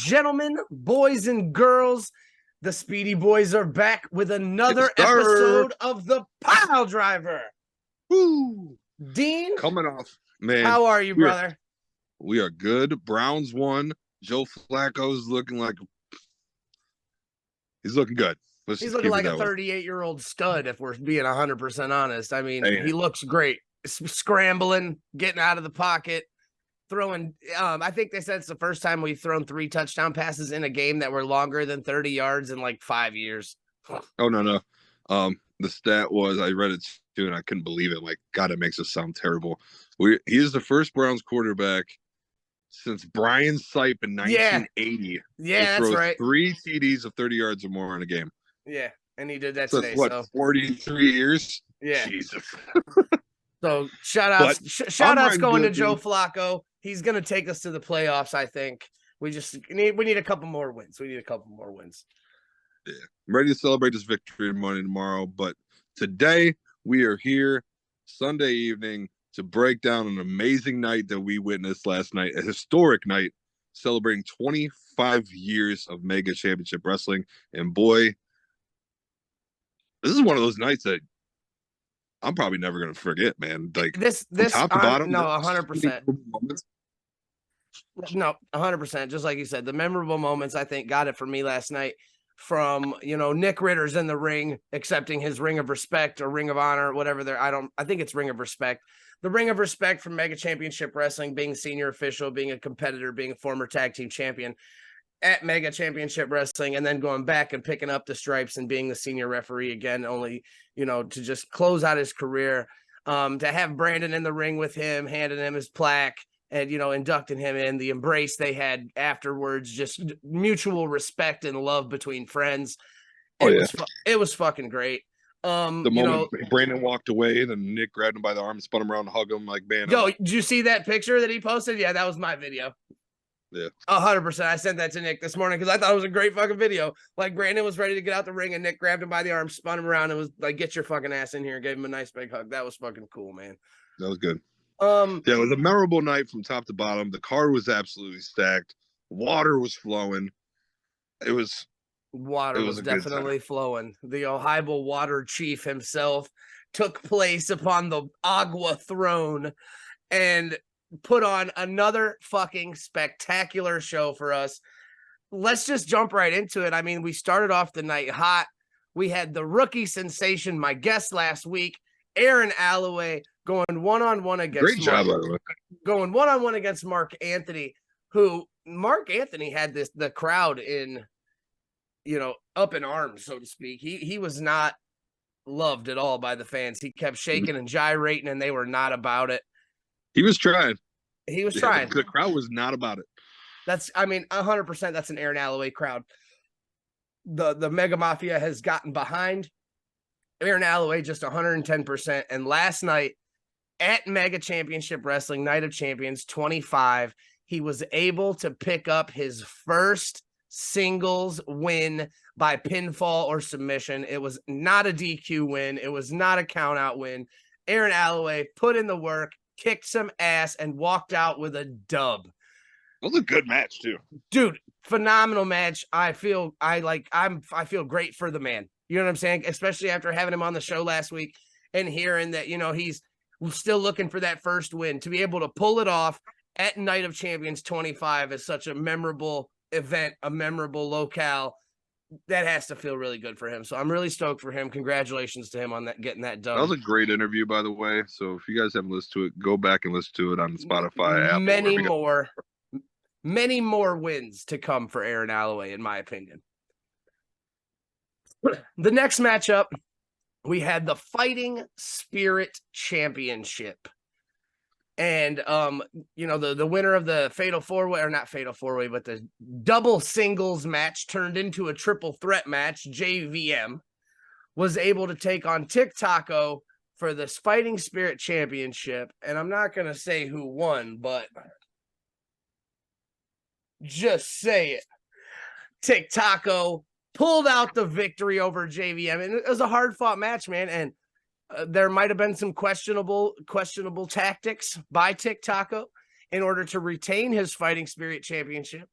gentlemen, boys and girls, the Speedy Boys are back with another episode of the Piledriver. Woo! Dean, coming off, man. How are you, brother? We are good. Browns won. Joe Flacco's looking like he's looking good. He's looking like a 38-year-old stud, if we're being 100% honest. I mean, he looks great. Scrambling, getting out of the pocket, throwing. I think they said it's the first time we've thrown 3 touchdown passes in a game that were longer than 30 yards in like 5 years. Oh, no. The stat was, I read it too, and I couldn't believe it. Like, God, it makes us sound terrible. He is the first Browns quarterback since Brian Sipe in 1980. Yeah, that's right. 3 TDs of 30 yards or more in a game. Yeah, and he did that so today. What, 43 years? Yeah. Jesus. So shout outs going to Joe Flacco. He's going to take us to the playoffs, I think. We need a couple more wins. Yeah. I'm ready to celebrate this victory tomorrow. But today we are here Sunday evening to break down an amazing night that we witnessed last night, a historic night celebrating 25 years of Mega Championship Wrestling. And boy, this is one of those nights that I'm probably never going to forget, man. Like this top to bottom. No, 100%. No, 100%. Just like you said, the memorable moments, I think, got it for me last night. From, Nick Ritter's in the ring, accepting his ring of respect or ring of honor, whatever I think it's ring of respect. The ring of respect from Mega Championship Wrestling, being senior official, being a competitor, being a former tag team champion at Mega Championship Wrestling, and then going back and picking up the stripes and being the senior referee again, only, to just close out his career. To have Brandon in the ring with him, handing him his plaque, and, inducting him in, the embrace they had afterwards, just mutual respect and love between friends. It was fucking great. The moment Brandon walked away, then Nick grabbed him by the arm and spun him around and hugged him like, man. Yo, did you see that picture that he posted? Yeah, that was my video. Yeah. 100%. I sent that to Nick this morning because I thought it was a great fucking video. Like, Brandon was ready to get out the ring and Nick grabbed him by the arm, spun him around, and was like, get your fucking ass in here, and gave him a nice big hug. That was fucking cool, man. That was good. It was a memorable night from top to bottom. The card was absolutely stacked. Water was flowing. Water was definitely flowing. The Ohio Water Chief himself took place upon the Agua throne and put on another fucking spectacular show for us. Let's just jump right into it. I mean, we started off the night hot. We had the rookie sensation, my guest last week, Aaron Alloway, going one-on-one against Mark Anthony, who Mark Anthony had the crowd in, up in arms, so to speak. He was not loved at all by the fans. He kept shaking and gyrating, and they were not about it. He was trying. The crowd was not about it. 100% that's an Aaron Alloway crowd. The Mega Mafia has gotten behind Aaron Alloway just 110%. And last night at Mega Championship Wrestling, Night of Champions 25, he was able to pick up his first singles win by pinfall or submission. It was not a DQ win. It was not a countout win. Aaron Alloway put in the work, kicked some ass, and walked out with a dub. It was a good match too. Dude, phenomenal match. I feel great for the man. You know what I'm saying? Especially after having him on the show last week and hearing that, he's still looking for that first win. To be able to pull it off at Night of Champions 25 is such a memorable event, a memorable locale. That has to feel really good for him. So I'm really stoked for him. Congratulations to him on that, getting that done. That was a great interview, by the way. So if you guys haven't listened to it, go back and listen to it on Spotify. Apple, many more wins to come for Aaron Alloway, in my opinion. The next matchup, we had the Fighting Spirit Championship. And, the winner of the Fatal 4-Way, or not Fatal 4-Way, but the double singles match turned into a triple threat match, JVM, was able to take on TikToko for this Fighting Spirit Championship. And I'm not going to say who won, but just say it. TikToko pulled out the victory over JVM, and it was a hard-fought match, man. And there might have been some questionable tactics by TikToko in order to retain his Fighting Spirit Championship.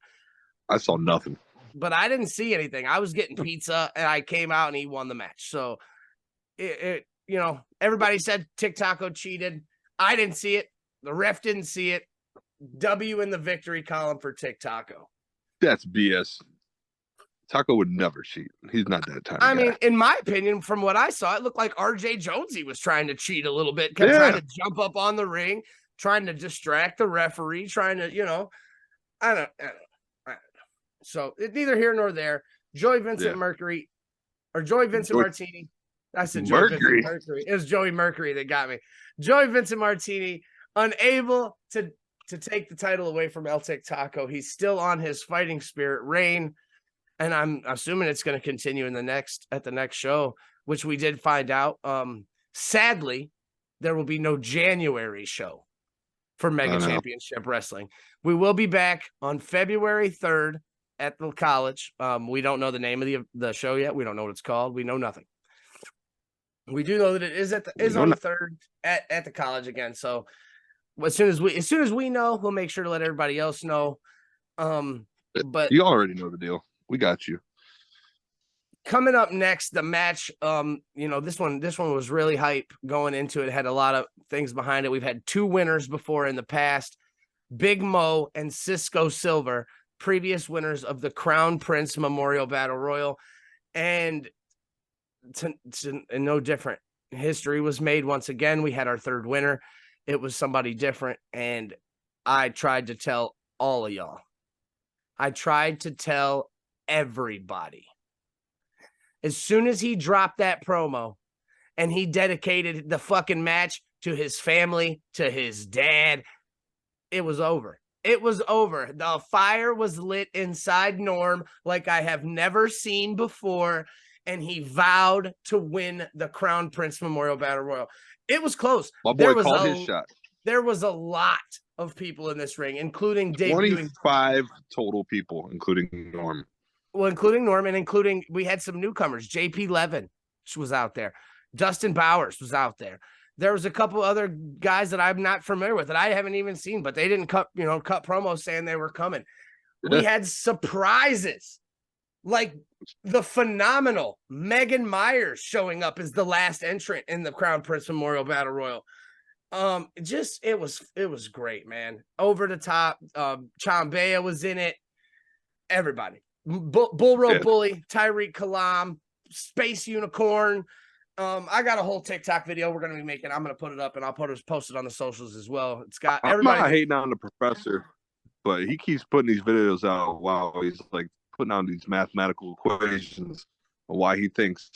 I saw nothing. But I didn't see anything. I was getting pizza, and I came out, and he won the match. So, everybody said TikTok cheated. I didn't see it. The ref didn't see it. W in the victory column for TikTok. That's BS. Taco would never cheat. He's not that type of guy. I mean, in my opinion, from what I saw, it looked like RJ Jonesy was trying to cheat a little bit, kept trying to jump up on the ring, trying to distract the referee, trying to, I don't know. So it's neither here nor there. Joey Vincent Mercury, or Joey Vincent Martini. I said Joey Vincent Mercury. It was Joey Mercury that got me. Joey Vincent Martini, unable to take the title away from El Tic Taco. He's still on his fighting spirit reign. And I'm assuming it's going to continue at the next show, which we did find out. Sadly, there will be no January show for Mega Championship Wrestling. We will be back on February 3rd at the college. We don't know the name of the show yet. We don't know what it's called. We know nothing. We do know that it is on the 3rd at the college again. So as soon as we know, we'll make sure to let everybody else know. But you already know the deal. We got you. Coming up next, the match. This one was really hype going into it. Had a lot of things behind it. We've had 2 winners before in the past, Big Mo and Cisco Silver, previous winners of the Crown Prince Memorial Battle Royal, and no different. History was made once again. We had our 3rd winner. It was somebody different, and I tried to tell all of y'all. I tried to tell everybody. As soon as he dropped that promo and he dedicated the fucking match to his family, to his dad, it was over. It was over. The fire was lit inside Norm like I have never seen before, and he vowed to win the Crown Prince Memorial Battle Royal. It was close. My boy called his shot. There was a lot of people in this ring, including debuting 25 total people, including Norm. Well, including Norm, and we had some newcomers. JP Levin was out there. Dustin Bowers was out there. There was a couple other guys that I'm not familiar with that I haven't even seen, but they didn't cut promos saying they were coming. We had surprises like the phenomenal Megan Myers showing up as the last entrant in the Crown Prince Memorial Battle Royal. It was great, man. Over the top. Chambea was in it. Everybody. Bull Rope Bully, Tyreek Kalam, Space Unicorn. I got a whole TikTok video we're gonna be making. I'm gonna put it up and I'll post it on the socials as well. It's got everybody. I'm not hating on the professor, but he keeps putting these videos out while he's like putting out these mathematical equations of why he thinks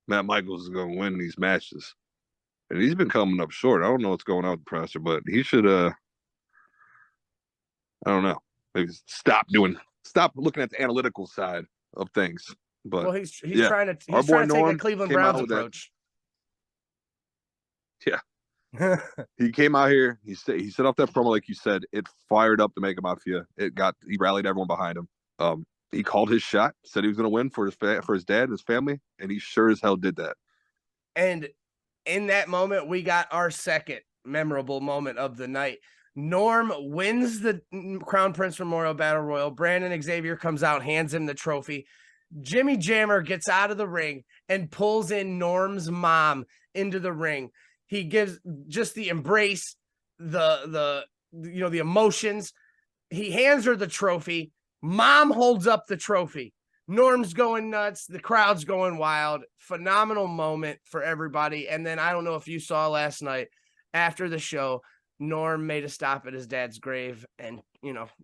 Matt Michaels is gonna win these matches. And he's been coming up short. I don't know what's going on with the professor, but he should I don't know. Maybe stop looking at the analytical side of things. But he's trying to take a Cleveland Browns approach. Yeah. He came out here, he set off that promo like you said. It fired up the Mega Mafia. He rallied everyone behind him. He called his shot, said he was going to win for his dad and his family, and he sure as hell did that. And in that moment, we got our second memorable moment of the night. Norm wins the Crown Prince Memorial Battle Royal. Brandon Xavier comes out, hands him the trophy. Jimmy Jammer gets out of the ring and pulls in Norm's mom into the ring. He gives just the embrace, the emotions. He hands her the trophy. Mom holds up the trophy. Norm's going nuts. The crowd's going wild. Phenomenal moment for everybody. And then I don't know if you saw last night after the show, Norm made a stop at his dad's grave and,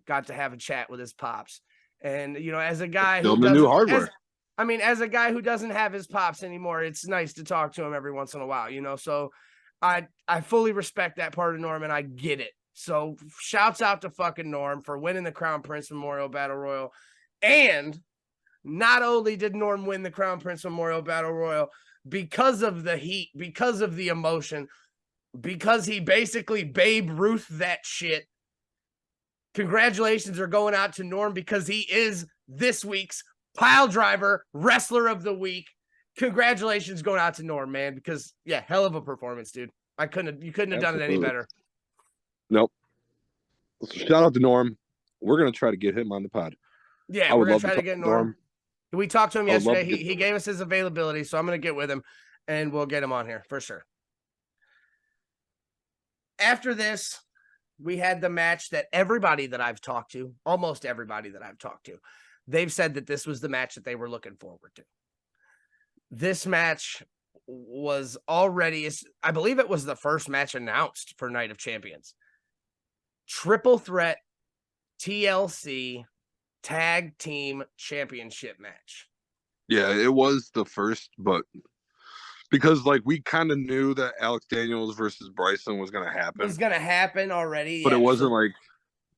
got to have a chat with his pops. And, as a guy who as a guy who doesn't have his pops anymore, it's nice to talk to him every once in a while, so I fully respect that part of Norm and I get it. So shouts out to fucking Norm for winning the Crown Prince Memorial Battle Royal. And not only did Norm win the Crown Prince Memorial Battle Royal because of the heat, because of the emotion, because he basically Babe Ruth that shit. Congratulations are going out to Norm because he is this week's Piledriver Wrestler of the Week. Congratulations going out to Norm, man, because hell of a performance, dude. You couldn't have done it any better. Nope. Shout out to Norm. we're gonna try to get him on the pod. Yeah, I we're would gonna love to try to talk get to Norm. him. We talked to him I would love yesterday. to get He gave us his availability, so I'm gonna get with him and we'll get him on here for sure. After this, we had the match that everybody that I've talked to, almost everybody that I've talked to, they've said that this was the match that they were looking forward to. This match was already, I believe it was the first match announced for Night of Champions. Triple threat TLC tag team championship match. Yeah, it was the first, but because like we kind of knew that Alex Daniels versus Bryson was gonna happen. Was gonna happen already, but yeah, it wasn't so, like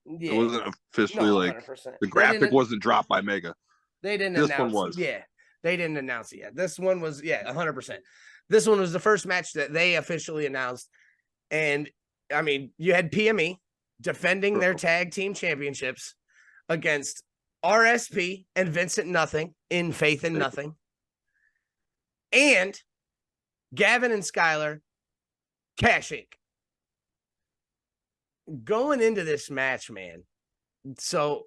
yeah, it wasn't officially no, like 100%. the graphic wasn't dropped by Mega. They didn't This announce. one was. Yeah, they didn't announce it yet. This one was, yeah, 100%. This one was the first match that they officially announced. And I mean, you had PME defending their tag team championships against RSP and Vincent Nothing in Faith in Nothing. And Gavin and Skylar, Cash Inc. Going into this match, man. So,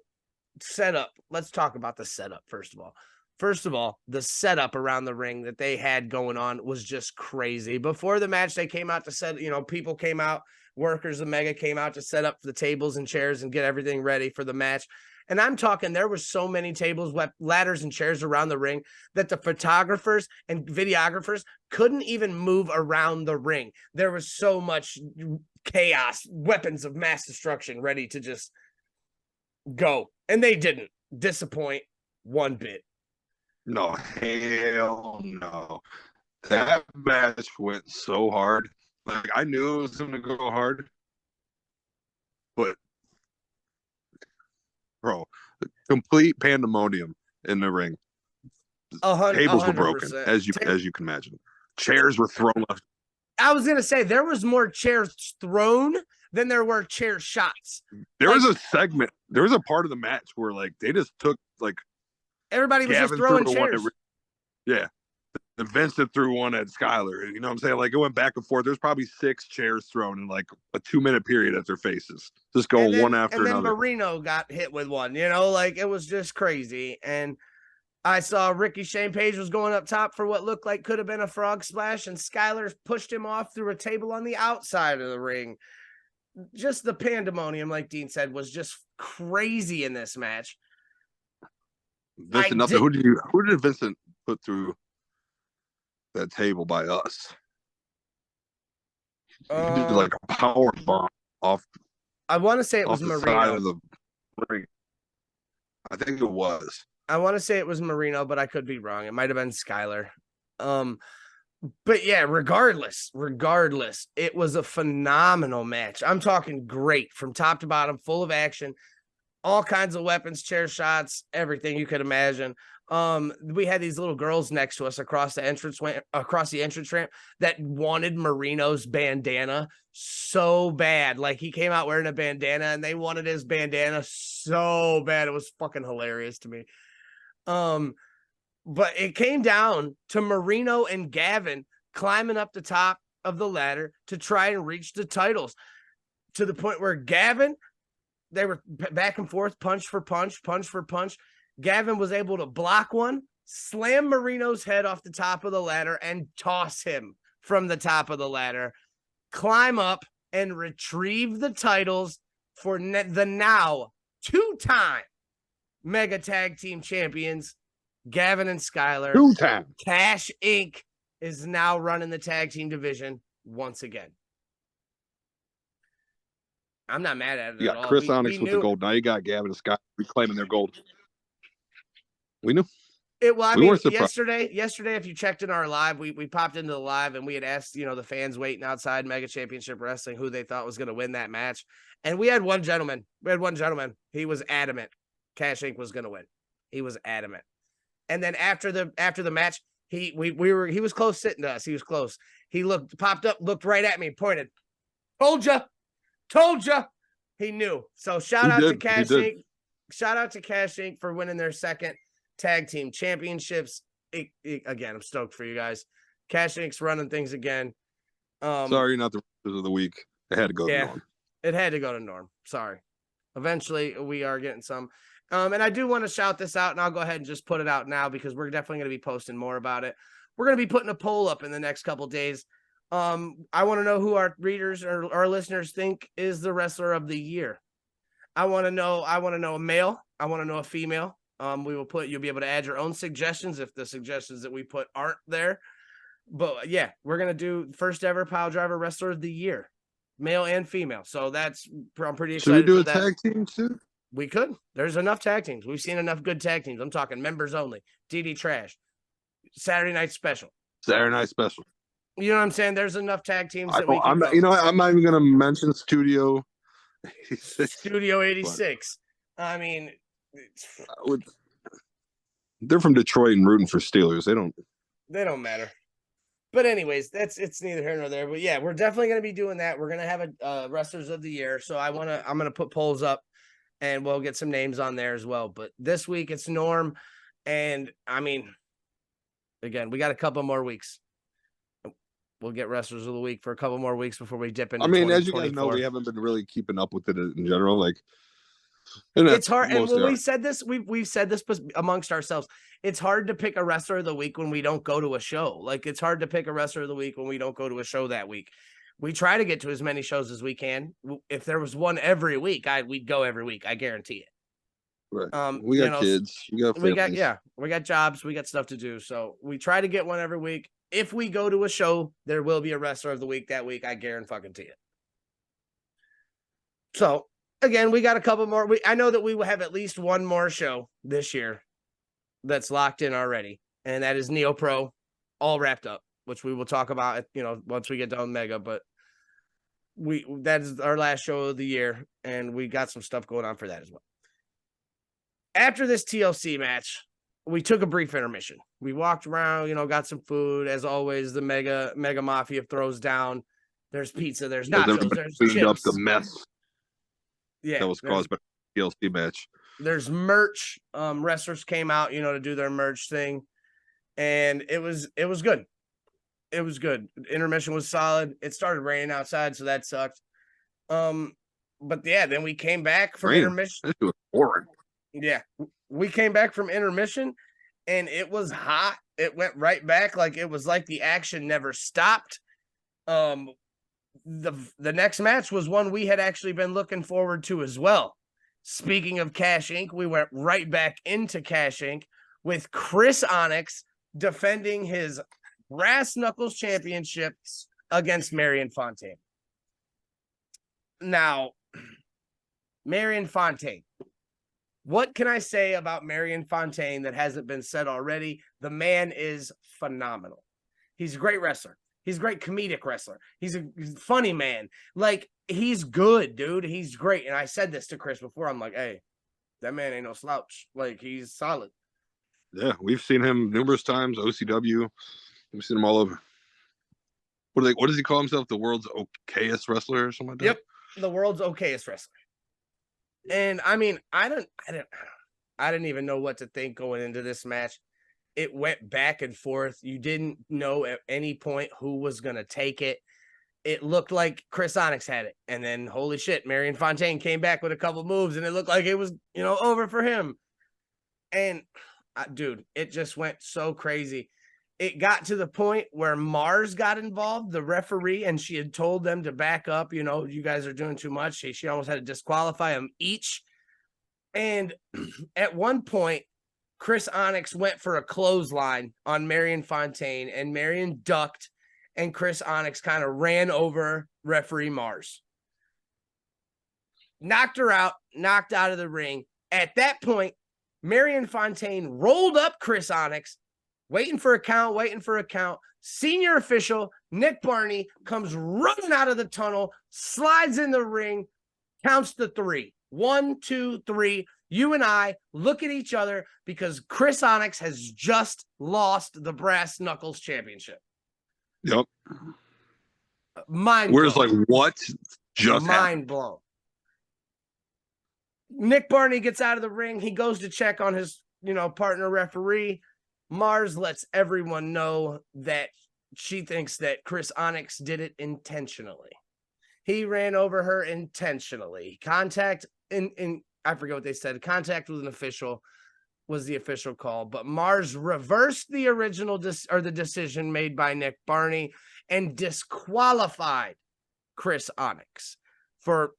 setup. Let's talk about the setup first of all. First of all, the setup around the ring that they had going on was just crazy. Before the match, they came out to set, people came out, workers of Mega came out to set up the tables and chairs and get everything ready for the match. And I'm talking, there were so many tables, ladders, and chairs around the ring that the photographers and videographers couldn't even move around the ring. There was so much chaos, weapons of mass destruction ready to just go. And they didn't disappoint one bit. No, hell no. That match went so hard. Like I knew it was going to go hard, but bro, complete pandemonium in the ring. Tables were broken, as you can imagine. Chairs were thrown left. I was gonna say there was more chairs thrown than there were chair shots. There was a segment. There was a part of the match where like they just took like everybody was just throwing chairs. Yeah. And Vincent threw one at Skylar. You know what I'm saying? Like it went back and forth. There's probably 6 chairs thrown in like a 2-minute period at their faces. Just going one after another. And then Marino got hit with one, like it was just crazy. And I saw Ricky Shane Page was going up top for what looked like could have been a frog splash, and Skylar pushed him off through a table on the outside of the ring. Just the pandemonium, like Dean said, was just crazy in this match. Vincent, nothing. Who did Vincent put through that table by us? He did like a power bomb off. I want to say it was Marino. Side of the ring. I think it was. I want to say it was Marino, but I could be wrong. It might have been Skylar. But yeah, regardless, it was a phenomenal match. I'm talking great from top to bottom, full of action, all kinds of weapons, chair shots, everything you could imagine. We had these little girls next to us across the entrance ramp that wanted Marino's bandana so bad. Like he came out wearing a bandana and they wanted his bandana so bad. It was fucking hilarious to me. But it came down to Marino and Gavin climbing up the top of the ladder to try and reach the titles, to the point where Gavin, they were back and forth, punch for punch. Gavin was able to block one, slam Marino's head off the top of the ladder, and toss him from the top of the ladder, climb up and retrieve the titles for the now 2-time Mega Tag Team Champions, Gavin and Skylar. 2-time. Cash Inc. is now running the tag team division once again. I'm not mad at it. You got Chris Onyx with the gold. Now you got Gavin and Scott reclaiming their gold. We knew. Yesterday, if you checked in our live, we popped into the live and we had asked, the fans waiting outside Mega Championship Wrestling who they thought was going to win that match. And we had one gentleman. He was adamant Cash Inc. was going to win. He was adamant. And then after the match, he was close sitting to us. He was close. He popped up, looked right at me, pointed. Told you. He knew. So shout out to Cash Inc. Shout out to Cash Inc. for winning their second tag team championships. Again, I'm stoked for you guys. Cash Inc.'s running things again. Sorry, not the rest of the week. It had to go to Norm. It had to go to Norm. Sorry. Eventually, we are getting some. And I do want to shout this out, and I'll go ahead and just put it out now because we're definitely going to be posting more about it. We're going to be putting a poll up in the next couple days. I want to know who our readers or our listeners think is the wrestler of the year. I want to know a male. I want to know a female. You'll be able to add your own suggestions if the suggestions that we put aren't there. But yeah, we're going to do first ever Piledriver wrestler of the year, male and female. So I'm pretty excited. Should we do for a tag team too? We could. There's enough tag teams. We've seen enough good tag teams. I'm talking members only. DD Trash, Saturday Night Special. Saturday Night Special. You know what I'm saying? There's enough tag teams that I'm not even going to mention Studio 86. Studio 86. I mean, they're from Detroit and rooting for Steelers. They don't matter. But anyways, it's neither here nor there. But yeah, we're definitely going to be doing that. We're going to have a wrestlers of the year. So I'm going to put polls up. And we'll get some names on there as well. But this week it's Norm. And I mean, again, we got a couple more weeks. We'll get wrestlers of the week for a couple more weeks before we dip into. I mean, as you guys know, we haven't been really keeping up with it in general. Like, it's hard. And when we've said this amongst ourselves. It's hard to pick a wrestler of the week when we don't go to a show. Like, it's hard to pick a wrestler of the week when we don't go to a show that week. We try to get to as many shows as we can. If there was one every week, we'd go every week. I guarantee it. Right. We got kids. We got jobs. We got stuff to do. So we try to get one every week. If we go to a show, there will be a wrestler of the week that week. I guarantee it. So again, we got a couple more. I know that we will have at least one more show this year that's locked in already, and that is Neo Pro, all wrapped up, which we will talk about, once we get done Mega. But that is our last show of the year, and we got some stuff going on for that as well. After this TLC match, we took a brief intermission. We walked around, got some food. As always, the Mega Mafia throws down. There's pizza, there's nachos, there's chips. Up the mess. Yeah, that was caused by the TLC match. There's merch. Wrestlers came out, to do their merch thing, and it was good. It was good. Intermission was solid. It started raining outside, so that sucked. But yeah, then we came back from intermission. It was boring. Yeah, we came back from intermission, and it was hot. It went right back. Like, it was like the action never stopped. The next match was one we had actually been looking forward to as well. Speaking of Cash Inc., we went right back into Cash Inc. with Chris Onyx defending his Brass Knuckles Championships against Marion Fontaine. Now, Marion Fontaine. What can I say about Marion Fontaine that hasn't been said already? The man is phenomenal. He's a great wrestler. He's a great comedic wrestler. He's a funny man. Like, he's good, dude. He's great. And I said this to Chris before. I'm like, hey, that man ain't no slouch. Like, he's solid. Yeah, we've seen him numerous times. OCW. We've seen him all over. What does he call himself? The world's okayest wrestler or something like that? Yep, the world's okayest wrestler. And I mean, I didn't even know what to think going into this match. It went back and forth. You didn't know at any point who was going to take it. It looked like Chris Onyx had it. And then, holy shit, Marion Fontaine came back with a couple moves, and it looked like it was, over for him. And, dude, it just went so crazy. It got to the point where Mars got involved, the referee, and she had told them to back up. You guys are doing too much. She almost had to disqualify them each. And at one point, Chris Onyx went for a clothesline on Marion Fontaine, and Marion ducked, and Chris Onyx kind of ran over referee Mars. Knocked her out, knocked out of the ring. At that point, Marion Fontaine rolled up Chris Onyx, waiting for a count. Senior official Nick Barney comes running out of the tunnel, slides in the ring, counts to 3. 1, 2, 3. You and I look at each other because Chris Onyx has just lost the Brass Knuckles Championship. Yep. Mind blown. Where's like, what just mind blown. Nick Barney gets out of the ring. He goes to check on his, partner referee. Mars lets everyone know that she thinks that Chris Onyx did it intentionally. He ran over her intentionally. Contact in I forget what they said. Contact with an official was the official call, but Mars reversed the original the decision made by Nick Barney and disqualified Chris Onyx for,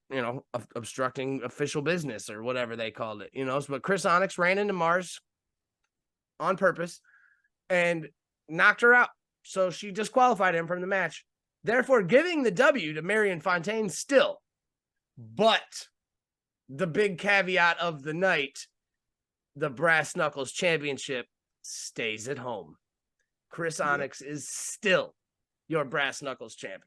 obstructing official business or whatever they called it, but Chris Onyx ran into Mars on purpose and knocked her out. So she disqualified him from the match, therefore giving the W to Marion Fontaine still. But the big caveat of the night, the Brass Knuckles Championship stays at home. Chris Onyx is still your Brass Knuckles champion.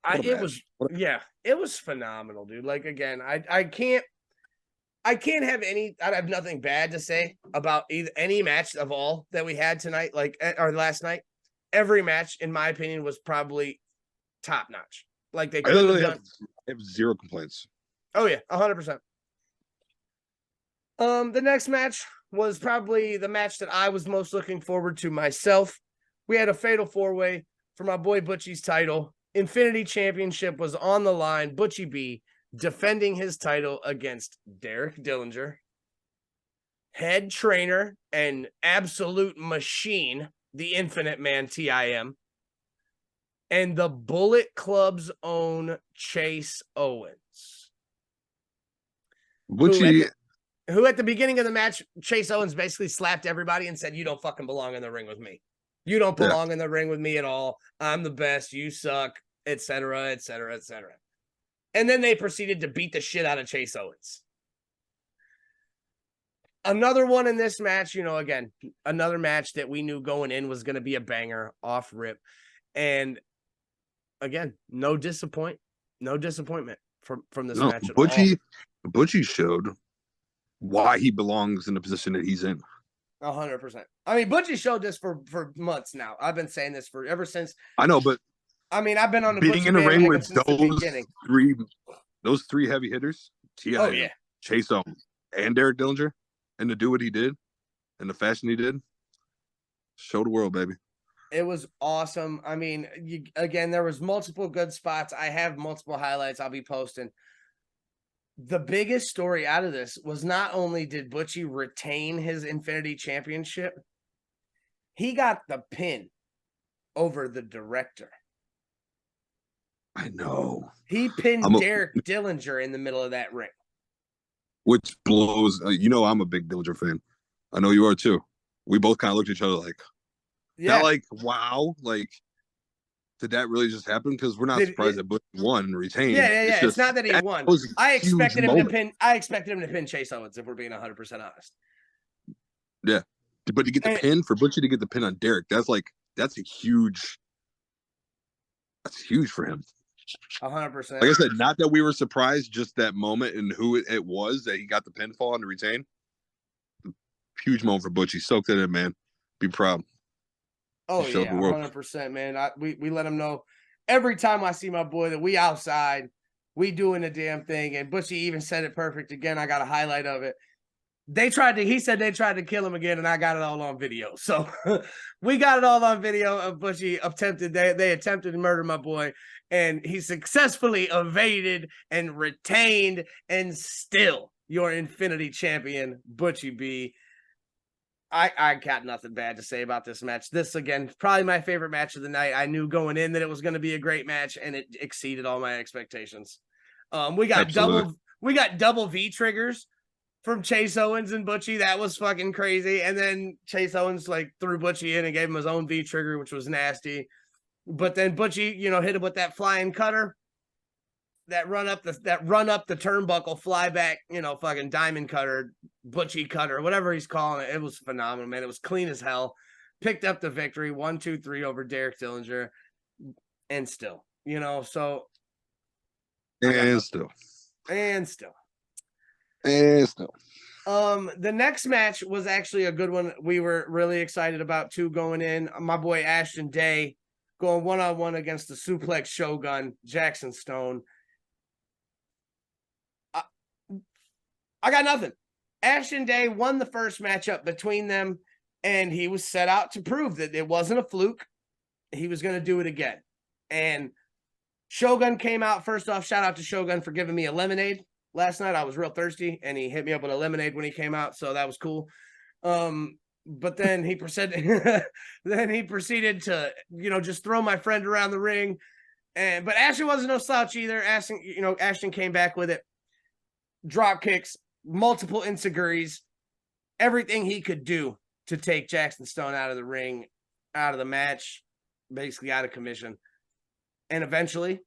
It was phenomenal, dude. Like, again, I have nothing bad to say about any match of all that we had tonight, or last night. Every match, in my opinion, was probably top notch. Like, they could have done. I have zero complaints. Oh yeah, 100%. The next match was probably the match that I was most looking forward to myself. We had a fatal 4-way for my boy Butchie's title. Infinity Championship was on the line. Butchie B defending his title against Derek Dillinger, head trainer and absolute machine, the Infinite Man TIM, and the Bullet Club's own Chase Owens. Butchie, who at the beginning of the match, Chase Owens basically slapped everybody and said, "You don't fucking belong in the ring with me. You don't belong in the ring with me at all. I'm the best. You suck," etc., etc., etc. And then they proceeded to beat the shit out of Chase Owens. Another one in this match, again, another match that we knew going in was going to be a banger off rip. And again, no disappointment from this match at all. Butchie showed why he belongs in the position that he's in. 100%. I mean, Butchie showed this for months now. I've been saying this ever since. I know, but I mean, I've been on the being in the ring with those three heavy hitters, Chase Owens and Derek Dillinger, and to do what he did and the fashion he did, show the world, baby. It was awesome. I mean, again, there was multiple good spots. I have multiple highlights I'll be posting. The biggest story out of this was not only did Butchie retain his Infinity Championship, he got the pin over the director. I know. He pinned Derek Dillinger in the middle of that ring. Which blows. I'm a big Dillinger fan. I know you are too. We both kind of looked at each other like, wow. Like, did that really just happen? Because we're not surprised that Butch won and retained. Yeah. It's not that he won. I expected him to pin Chase Owens, if we're being 100% honest. Yeah. But to get the pin, for Butchie to get the pin on Derek, that's huge for him. 100%. Like I said, not that we were surprised, just that moment and who it was that he got the pinfall on to retain. Huge moment for Butchie. Soaked it in, man. Be proud. Oh, yeah, 100%, man. We let him know every time I see my boy that we outside, we doing the damn thing. And Butchie even said it perfect again. I got a highlight of it. He said they tried to kill him again, and I got it all on video. So we got it all on video of Butchie they attempted to murder my boy, and he successfully evaded and retained, and still your Infinity Champion, Butchie B. I got nothing bad to say about this match. This, again, probably my favorite match of the night. I knew going in that it was going to be a great match, and it exceeded all my expectations. We got double V triggers from Chase Owens and Butchie. That was fucking crazy. And then Chase Owens threw Butchie in and gave him his own V trigger, which was nasty. But then Butchie, hit him with that flying cutter, that run up the turnbuckle, fly back, fucking diamond cutter, Butchie cutter, whatever he's calling it. It was phenomenal, man. It was clean as hell. Picked up the victory, 1-2-3 over Derek Dillinger, and still, so. And still. The next match was actually a good one. We were really excited about too going in. My boy Ashton Day going one-on-one against the Suplex Shogun, Jackson Stone. I got nothing. Ashton Day won the first matchup between them, and he was set out to prove that it wasn't a fluke. He was going to do it again. And Shogun came out. First off, shout out to Shogun for giving me a lemonade last night. I was real thirsty, and he hit me up with a lemonade when he came out, so that was cool. But then he proceeded to, just throw my friend around the ring. But Ashton wasn't no slouch either. Ashton came back with it. Drop kicks, multiple enziguris, everything he could do to take Jackson Stone out of the ring, out of the match, basically out of commission. And eventually,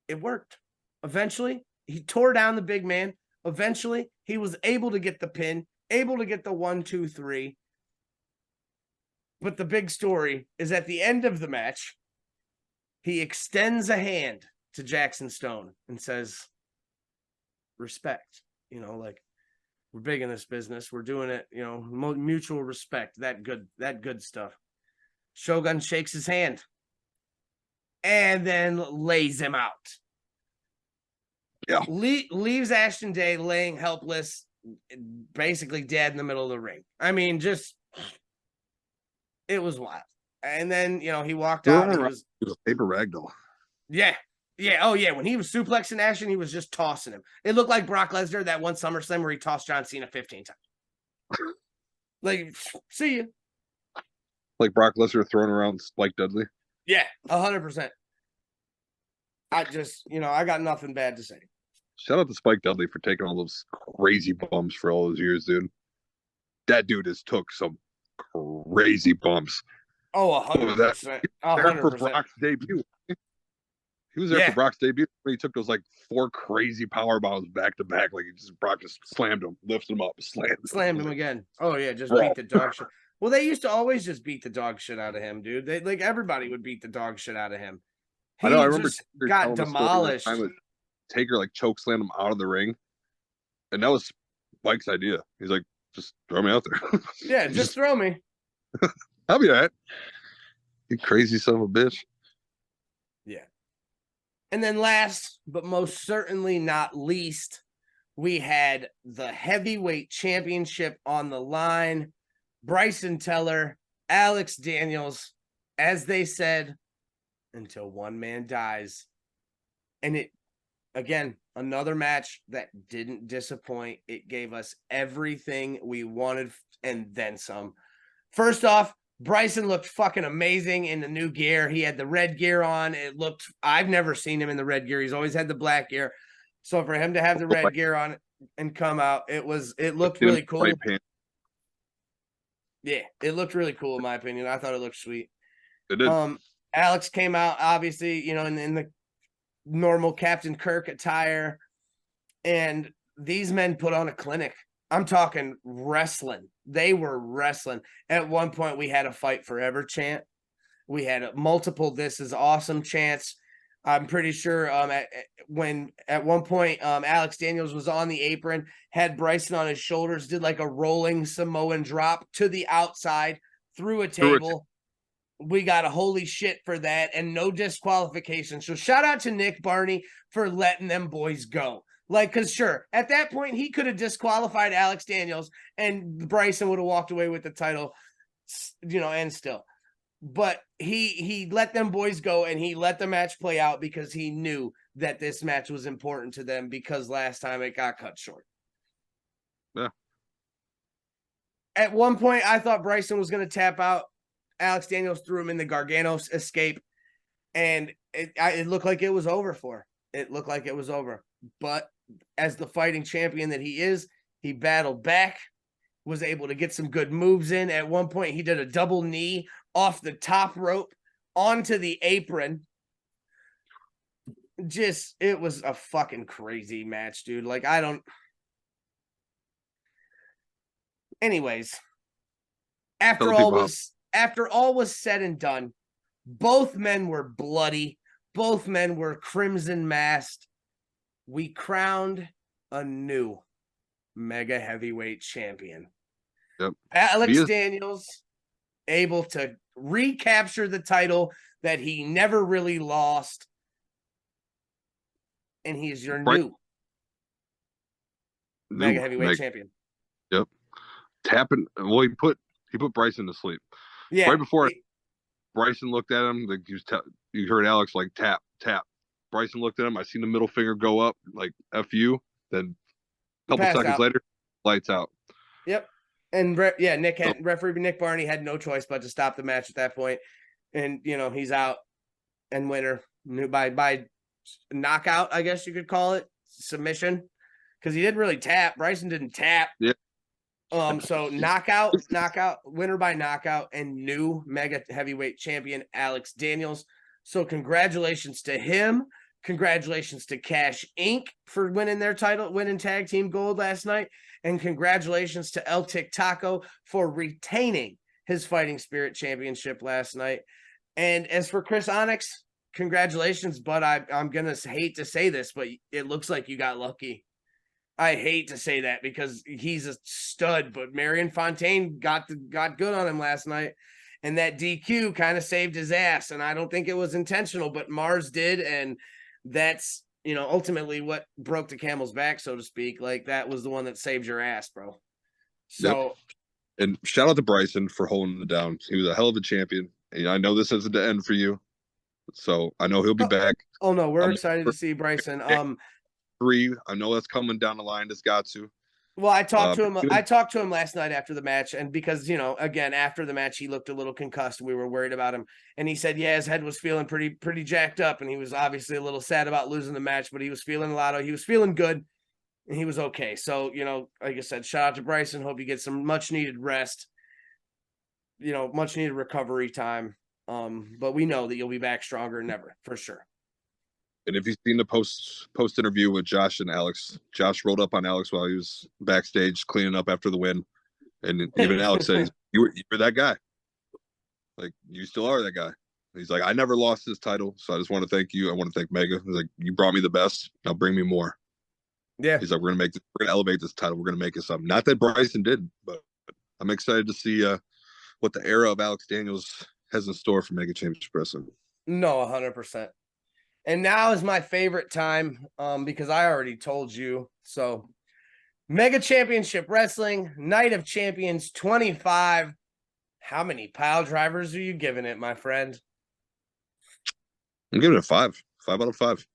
it worked. Eventually, he tore down the big man. Eventually, he was able to get the pin, able to get the 1, 2, 3. But the big story is at the end of the match, he extends a hand to Jackson Stone and says, respect. We're big in this business. We're doing it, mutual respect, that good stuff. Shogun shakes his hand and then lays him out. Yeah. Leaves Ashton Day laying helpless, basically dead in the middle of the ring. I mean, it was wild. And then, he walked out. And he was a paper ragdoll. Yeah. Yeah. Oh, yeah. When he was suplexing Ashton, he was just tossing him. It looked like Brock Lesnar that one SummerSlam where he tossed John Cena 15 times. Like, see you. Like Brock Lesnar throwing around Spike Dudley. Yeah, 100%. I just, I got nothing bad to say. Shout out to Spike Dudley for taking all those crazy bumps for all those years, dude. That dude has took some crazy bumps. Oh, 100%. 100%. For Brock's debut. He was there for Brock's debut when he took those 4 crazy power bombs back to back. Like Brock just slammed him, lifted him up, slammed him again. Oh yeah, just beat the dog shit. Well, they used to always just beat the dog shit out of him, dude. Everybody would beat the dog shit out of him. I know. I remember got demolished. Taker choke slammed him out of the ring, and that was Mike's idea. He's like, just throw me out there. Yeah, just throw me. I'll be all right. You crazy son of a bitch. Yeah. And then last, but most certainly not least, we had the heavyweight championship on the line. Bryson Tiller, Alex Daniels, as they said, until one man dies. And it, again, another match that didn't disappoint. It gave us everything we wanted and then some. First off, Bryson looked fucking amazing in the new gear. He had the red gear on. I've never seen him in the red gear. He's always had the black gear. So for him to have the red gear on and come out, it looked really cool. Yeah, it looked really cool in my opinion. I thought it looked sweet. It did. Alex came out, obviously, in the normal Captain Kirk attire. And these men put on a clinic. I'm talking wrestling. They were wrestling. At one point, we had a fight forever chant. We had multiple "this is awesome" chants. I'm pretty sure at one point Alex Daniels was on the apron, had Bryson on his shoulders, did like a rolling Samoan drop to the outside through a table. We got a holy shit for that and no disqualification. So shout out to Nick Barney for letting them boys go. Because sure, at that point, he could have disqualified Alex Daniels and Bryson would have walked away with the title, and still. But he let them boys go and he let the match play out because he knew that this match was important to them because last time it got cut short. Yeah. At one point, I thought Bryson was going to tap out. Alex Daniels threw him in the Garganos escape, and it looked like it was over for. It looked like it was over. But as the fighting champion that he is, he battled back, was able to get some good moves in. At one point, he did a double knee off the top rope onto the apron. It was a fucking crazy match, dude. Anyways, after all was said and done, both men were bloody. Both men were crimson masked. We crowned a new mega heavyweight champion. Yep. Alex Daniels able to recapture the title that he never really lost. And he's your new mega heavyweight champion. Yep. Tapping. Well, he put Bryson to sleep. Yeah. Right before Bryson looked at him, you heard Alex tap, tap. Bryson looked at him. I seen the middle finger go up, like F you. Then a couple Pass seconds out. later, lights out. Yep. And referee Nick Barney had no choice but to stop the match at that point. And he's out and winner by knockout, I guess you could call it, submission, because he didn't really tap. Bryson didn't tap. Yeah. So knockout, winner by knockout, and new mega heavyweight champion Alex Daniels. So congratulations to him. Congratulations to Cash Inc. for winning their title, winning tag team gold last night. And congratulations to El Tic Taco for retaining his Fighting Spirit Championship last night. And as for Chris Onyx, congratulations, but I'm going to hate to say this, but it looks like you got lucky. I hate to say that because he's a stud, but Marion Fontaine got good on him last night. And that DQ kind of saved his ass. And I don't think it was intentional, but Mars did. And that's, ultimately what broke the camel's back, so to speak. Like, that was the one that saved your ass, bro. So. Yep. And shout out to Bryson for holding it down. He was a hell of a champion. And I know this isn't the end for you. So I know he'll be back. Oh no, we're excited to see Bryson. 3. I know that's coming down the line. It's got to. Well, I talked to him last night after the match, and because again, after the match, he looked a little concussed. We were worried about him, and he said, yeah, his head was feeling pretty jacked up, and he was obviously a little sad about losing the match, but he was feeling he was feeling good, and he was okay. So like I said, shout out to Bryson. Hope you get some much needed rest, much needed recovery time. But we know that you'll be back stronger than ever, for sure. And if you've seen the post interview with Josh and Alex, Josh rolled up on Alex while he was backstage cleaning up after the win. And even Alex said, you were that guy. Like, you still are that guy. He's like, I never lost this title, so I just want to thank you. I want to thank Mega. He's like, you brought me the best. Now bring me more. Yeah. He's like, we're gonna elevate this title. We're gonna make it something. Not that Bryson did, but I'm excited to see what the era of Alex Daniels has in store for Mega Championship Wrestling. No, 100%. And now is my favorite time because I already told you. So, Mega Championship Wrestling, Night of Champions 25. How many pile drivers are you giving it, my friend? I'm giving it a 5. 5 out of 5.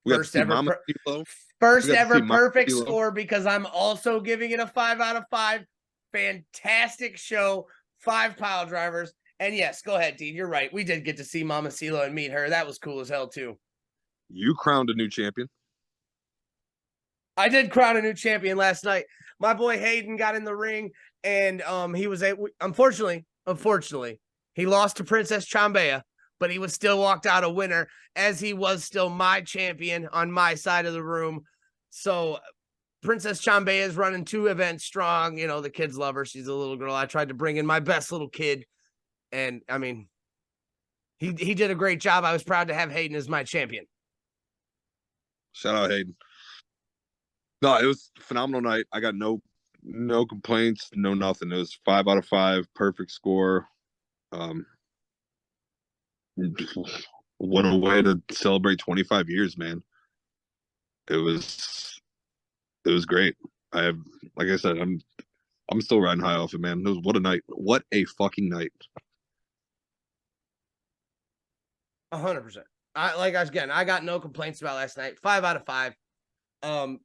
First ever perfect score, because I'm also giving it a 5 out of 5. Fantastic show. 5 pile drivers. And yes, go ahead, Dean. You're right. We did get to see Mama CeeLo and meet her. That was cool as hell, too. You crowned a new champion. I did crown a new champion last night. My boy Hayden got in the ring, and he was unfortunately, he lost to Princess Chambea, but he was still walked out a winner, as he was still my champion on my side of the room. So Princess Chambea is running 2 events strong. The kids love her. She's a little girl. I tried to bring in my best little kid, and I mean, he did a great job. I was proud to have Hayden as my champion. Shout out Hayden. No, it was a phenomenal night. I got no complaints, no nothing. It was 5 out of 5, perfect score. What a way to celebrate 25 years, man. It was great. Like I said, I'm still riding high off it, man. What a night. What a fucking night. 100%. I got no complaints about last night. 5 out of 5.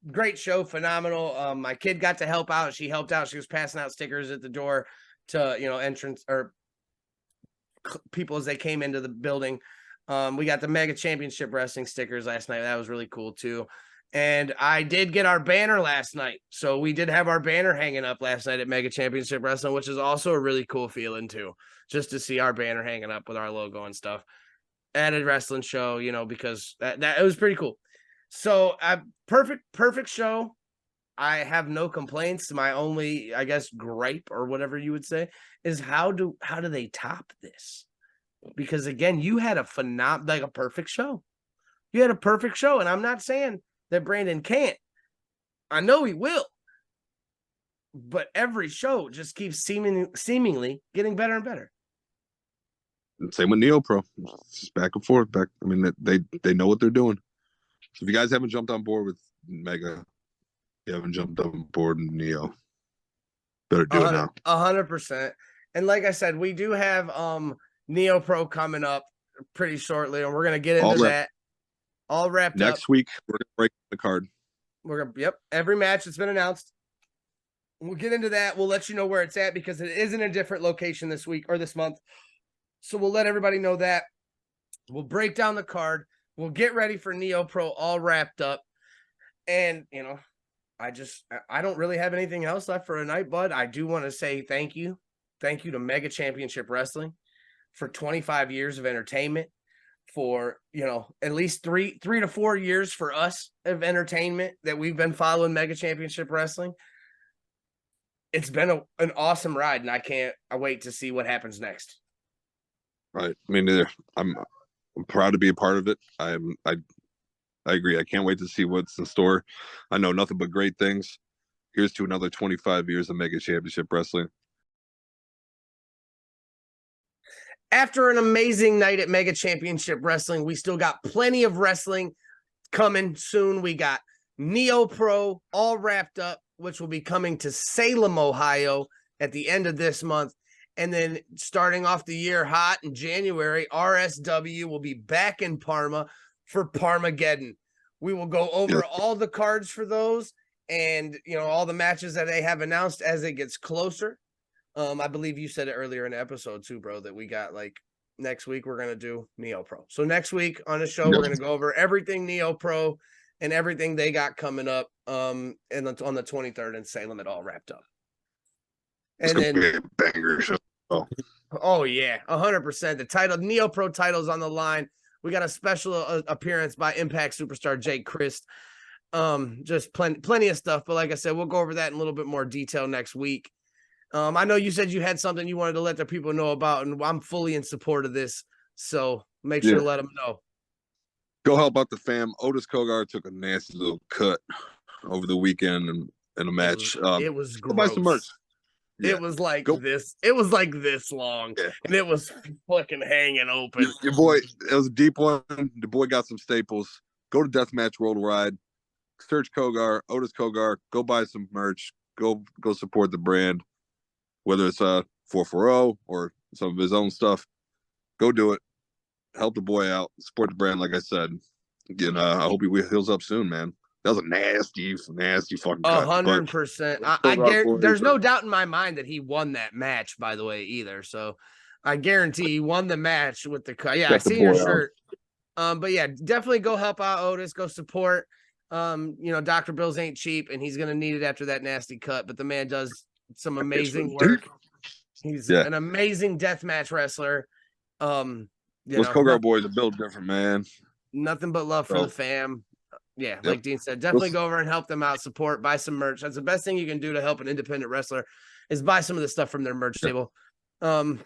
Great show, phenomenal. My kid got to help out. She helped out. She was passing out stickers at the door to entrance or people as they came into the building. We got the Mega Championship Wrestling stickers last night. That was really cool too. And I did get our banner last night. So we did have our banner hanging up last night at Mega Championship Wrestling, which is also a really cool feeling too, just to see our banner hanging up with our logo and stuff at a wrestling show, because that it was pretty cool. So perfect show. I have no complaints. My only, I guess, gripe or whatever you would say is how do they top this? Because again, you had a perfect show. You had a perfect show, and I'm not saying that Brandon can't. I know he will. But every show just keeps seemingly getting better and better. Same with Neopro. It's just back and forth. I mean, they know what they're doing. So if you guys haven't jumped on board with Mega, you haven't jumped on board with Neo, better do it now. 100%. And like I said, we do have Neopro coming up pretty shortly, and we're gonna get into that. all wrapped up. Next week, we're going to break the card. Yep, every match that's been announced. We'll get into that. We'll let you know where it's at because it is in a different location this week or this month. So we'll let everybody know that. We'll break down the card. We'll get ready for Neo Pro all wrapped up. And, I don't really have anything else left for tonight, bud. I do want to say thank you. Thank you to Mega Championship Wrestling for 25 years of entertainment, for, at least three to 4 years for us of entertainment that we've been following Mega Championship Wrestling. It's been an awesome ride, and I wait to see what happens next. Right. I mean, I'm proud to be a part of it. I agree. I can't wait to see what's in store. I know nothing but great things. Here's to another 25 years of Mega Championship Wrestling. After an amazing night at Mega Championship Wrestling, we still got plenty of wrestling coming soon. We got Neo Pro all wrapped up, which will be coming to Salem, Ohio at the end of this month. And then starting off the year hot in January, RSW will be back in Parma for Parmageddon. We will go over all the cards for those and, all the matches that they have announced as it gets closer. I believe you said it earlier in the episode too, bro, that we got next week we're going to do Neo Pro. So next week on the show, we're going to go over everything Neo Pro and everything they got coming up and on the 23rd in Salem, it all wrapped up. And then be a banger show. Oh yeah, 100%. The title Neo Pro title's on the line. We got a special appearance by Impact superstar Jake Christ. Just plenty of stuff, but like I said, we'll go over that in a little bit more detail next week. I know you said you had something you wanted to let the people know about, and I'm fully in support of this. So make sure to let them know. Go help out the fam. Otis Kogar took a nasty little cut over the weekend in a match. It was gross. Buy some merch. Yeah. It was like this. It was like this long, and it was fucking hanging open. Your boy, it was a deep one. The boy got some staples. Go to Deathmatch Worldwide. Search Kogar, Otis Kogar. Go buy some merch. Go support the brand. Whether it's 440 or some of his own stuff, go do it. Help the boy out. Support the brand, like I said. Again, I hope he heals up soon, man. That was a nasty fucking cut. 100%. I guarantee there's no doubt in my mind that he won that match, by the way, either. So I guarantee he won the match with the cut. Yeah, I see your shirt. But yeah, definitely go help out Otis. Go support. Dr. Bills ain't cheap, and he's gonna need it after that nasty cut. But the man does some amazing work. He's an amazing deathmatch wrestler. Those Kogar boys are built different, man. Nothing but love for the fam. Yeah, like Dean said, definitely go over and help them out, support, buy some merch. That's the best thing you can do to help an independent wrestler is buy some of the stuff from their merch table. So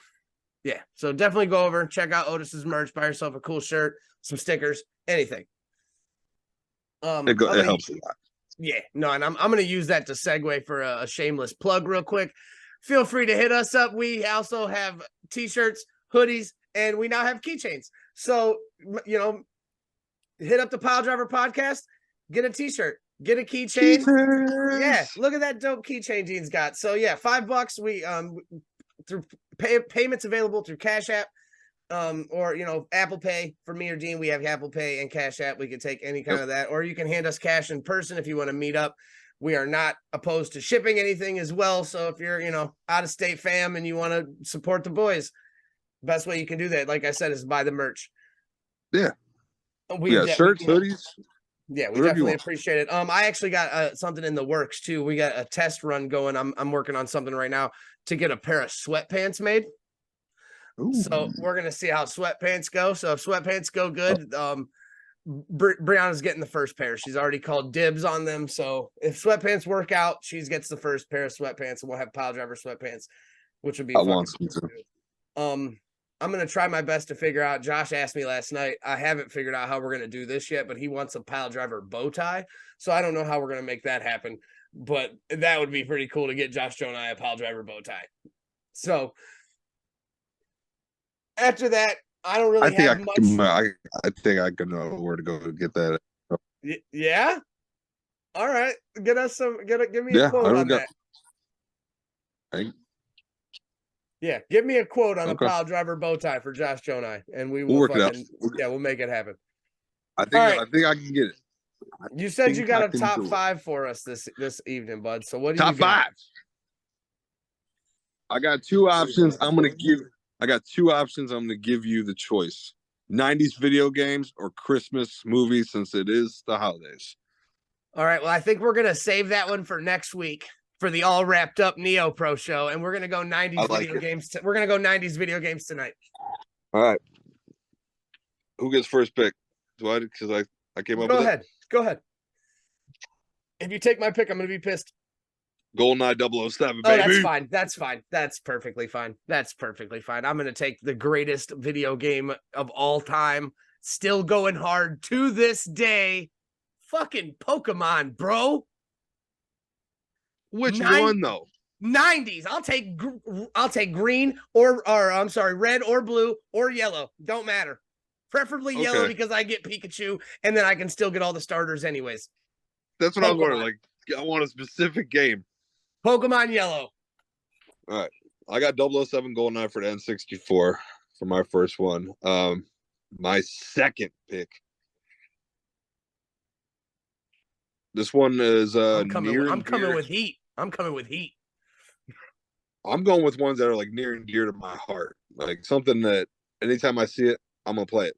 definitely go over and check out Otis's merch, buy yourself a cool shirt, some stickers, anything. It helps a lot. Yeah, no, and I'm going to use that to segue for a shameless plug real quick. Feel free to hit us up. We also have t-shirts, hoodies, and we now have keychains. So, hit up the Piledriver podcast, get a t-shirt, get a keychain. Yeah, look at that dope keychain Dean's got. So yeah, $5. We through payments available through Cash App, or Apple Pay for me or Dean. We have Apple Pay and Cash App. We can take any kind of that, or you can hand us cash in person if you want to meet up. We are not opposed to shipping anything as well. So if you're out of state fam and you want to support the boys, best way you can do that, like I said, is buy the merch. Yeah. Shirts, hoodies. Yeah, we definitely appreciate it. I actually got something in the works too. We got a test run going. I'm working on something right now to get a pair of sweatpants made. Ooh. So we're gonna see how sweatpants go. So if sweatpants go good, Brianna's getting the first pair. She's already called dibs on them. So if sweatpants work out, she gets the first pair of sweatpants, and we'll have Piledriver sweatpants, which would be fun. I'm going to try my best to figure out. Josh asked me last night. I haven't figured out how we're going to do this yet, but he wants a Piledriver bow tie. So I don't know how we're going to make that happen, but that would be pretty cool to get Josh, Joe, and I a Piledriver bow tie. So after that, I don't really have much. I think I can know where to go to get that. Yeah. All right. Get us some. Give me a quote on that. Yeah, give me a quote on a Piledriver bow tie for Josh, Joe, and I, and we'll work it out. Yeah, we'll make it happen. I All think right. I think I can get it. You said you got a top do it. 5 for us this evening, bud. So what do Top you got? 5. I got 2 options. I got 2 options. I'm gonna give you the choice: 90s video games or Christmas movies, since it is the holidays. All right. Well, I think we're gonna save that one for next week for the all wrapped up Neo Pro show, and we're gonna go 90s video games. We're gonna go 90s video games tonight. All right. Who gets first pick? Do I? Because I came up Go with ahead. Go ahead. If you take my pick, I'm gonna be pissed. it. GoldenEye 007, Oh, baby. that's fine. That's fine. That's perfectly fine. That's perfectly fine. I'm going to take the greatest video game of all time. Still going hard to this day. Fucking Pokemon, bro. Which one though? 90s. I'll take green or I'm sorry, red or blue or yellow. Don't matter. Preferably yellow because I get Pikachu and then I can still get all the starters anyways. That's what I was wondering. Like, I want a specific game. Pokemon yellow. All right. I got 007 GoldenEye for the N64 for my first one. My second pick. This one is I'm coming with heat. I'm coming with heat. I'm going with ones that are like near and dear to my heart. Like something that anytime I see it, I'm gonna play it.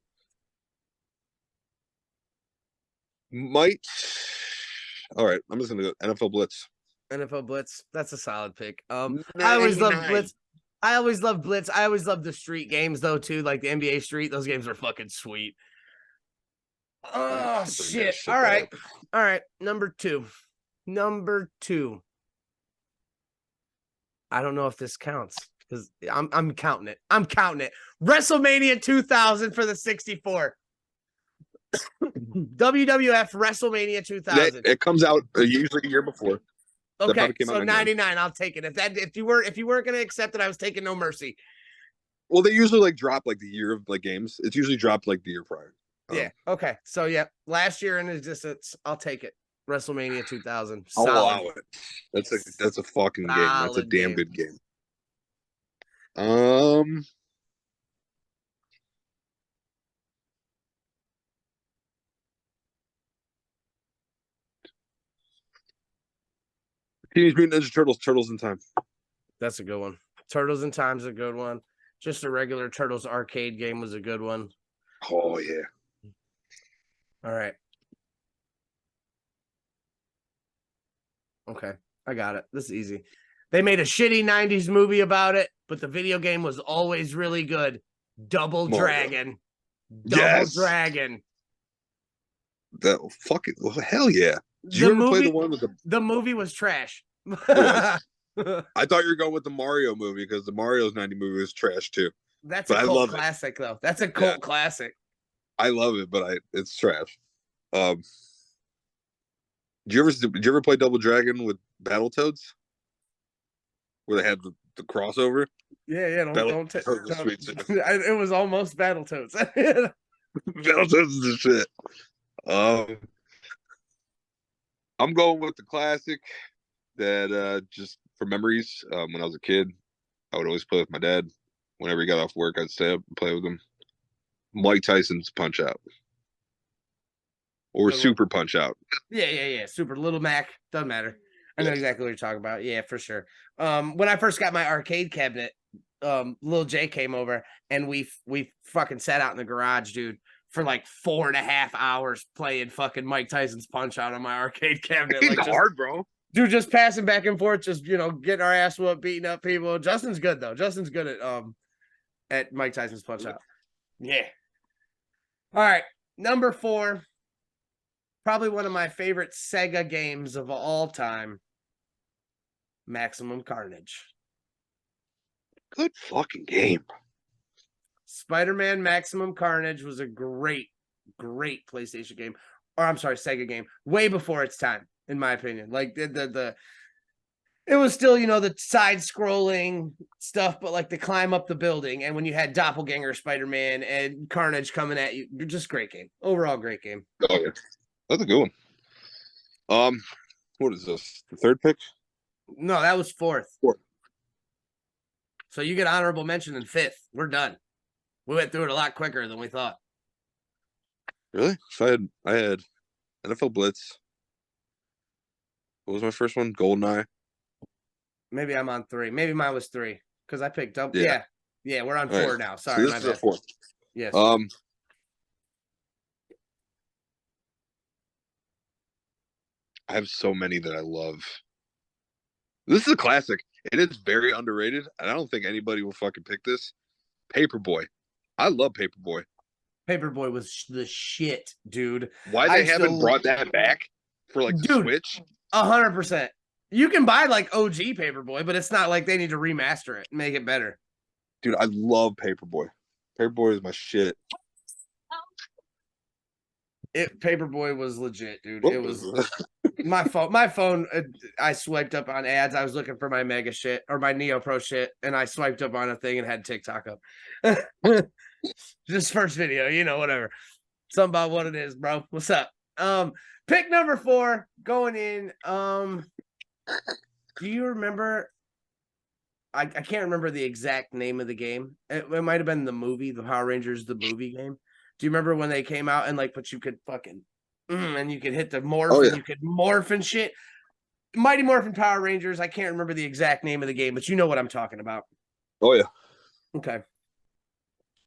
All right, I'm just gonna go NFL Blitz. NFL Blitz. That's a solid pick. I 99. always love Blitz. I always love Blitz. I always love the street games though too, like the NBA Street. Those games are fucking sweet. Oh shit. All right. All right. Number 2. I don't know if this counts because I'm counting it. WrestleMania 2000 for the 64. WWF WrestleMania 2000. It comes out usually a year before. Okay, so 99. I'll take it. If you weren't gonna accept it, I was taking no mercy. Well, they usually like drop like the year of like games. It's usually dropped like the year prior. Yeah. Okay. So yeah, last year in existence, I'll take it. WrestleMania 2000. I'll allow it. That's a fucking game. That's a damn good game. Teenage Mutant Ninja Turtles, Turtles in Time. That's a good one. Turtles in Time's a good one. Just a regular Turtles arcade game was a good one. Oh yeah. All right. Okay, I got it. This is easy. They made a shitty 90s movie about it, but the video game was always really good. Double Dragon. Double Dragon. That fucking hell yeah. Did you ever play the one with the movie was trash. It was. I thought you were going with the Mario movie because the Mario's 90 movie was trash too. That's a cult classic though. That's a cult classic. I love it, but it's trash. Did you ever play Double Dragon with Battletoads? Where they had the crossover? Yeah, don't it was almost Battletoads. Battletoads is the shit. I'm going with the classic that just for memories. When I was a kid, I would always play with my dad. Whenever he got off work, I'd stay up and play with him. Mike Tyson's Punch Out. Or Super Punch Out. Yeah. Super Little Mac. Doesn't matter. I know exactly what you're talking about. Yeah, for sure. When I first got my arcade cabinet, Lil J came over and we fucking sat out in the garage, dude, for like 4.5 hours playing fucking Mike Tyson's Punch Out on my arcade cabinet. It's like hard, bro. Dude, just passing back and forth, just getting our ass whooped, beating up people. Justin's good though. Justin's good at Mike Tyson's Punch Out. Yeah. All right, number 4. Probably one of my favorite Sega games of all time. Maximum Carnage. Good fucking game. Spider-Man Maximum Carnage was a great PlayStation game. Or I'm sorry, Sega game. Way before its time, in my opinion. Like the it was still, the side-scrolling stuff, but like the climb up the building. And when you had Doppelganger Spider-Man and Carnage coming at you, just great game. Overall, great game. Oh yeah. That's a good one. What is this? The third pick? No, that was 4th. So you get honorable mention in 5th. We're done. We went through it a lot quicker than we thought. Really? So I had NFL Blitz. What was my first one? Goldeneye. Maybe I'm on 3. Maybe mine was 3 because I picked up. Yeah. Yeah. Yeah, we're on All right. 4 now. So Sorry, this my is a bad. 4. Yes. Um, I have so many that I love. This is a classic. It is very underrated, and I don't think anybody will fucking pick this. Paperboy. I love Paperboy. Paperboy was the shit, dude. Why I they haven't still, brought that back for like the dude, Switch? 100%. You can buy like OG Paperboy, but it's not like they need to remaster it and make it better. Dude, I love Paperboy. Paperboy is my shit. Paperboy was legit, dude. What It was my phone. My phone. I swiped up on ads. I was looking for my Mega shit or my Neo Pro shit, and I swiped up on a thing and had TikTok up. Just first video, whatever. Something about what it is, bro. What's up? Pick number 4 going in. Do you remember? I can't remember the exact name of the game. It might have been the movie, the Power Rangers, the movie game. Do you remember when they came out and but you could fucking and you could hit the morph Oh and yeah. you could morph and shit? Mighty Morphin Power Rangers. I can't remember the exact name of the game, but you know what I'm talking about. Oh yeah. Okay.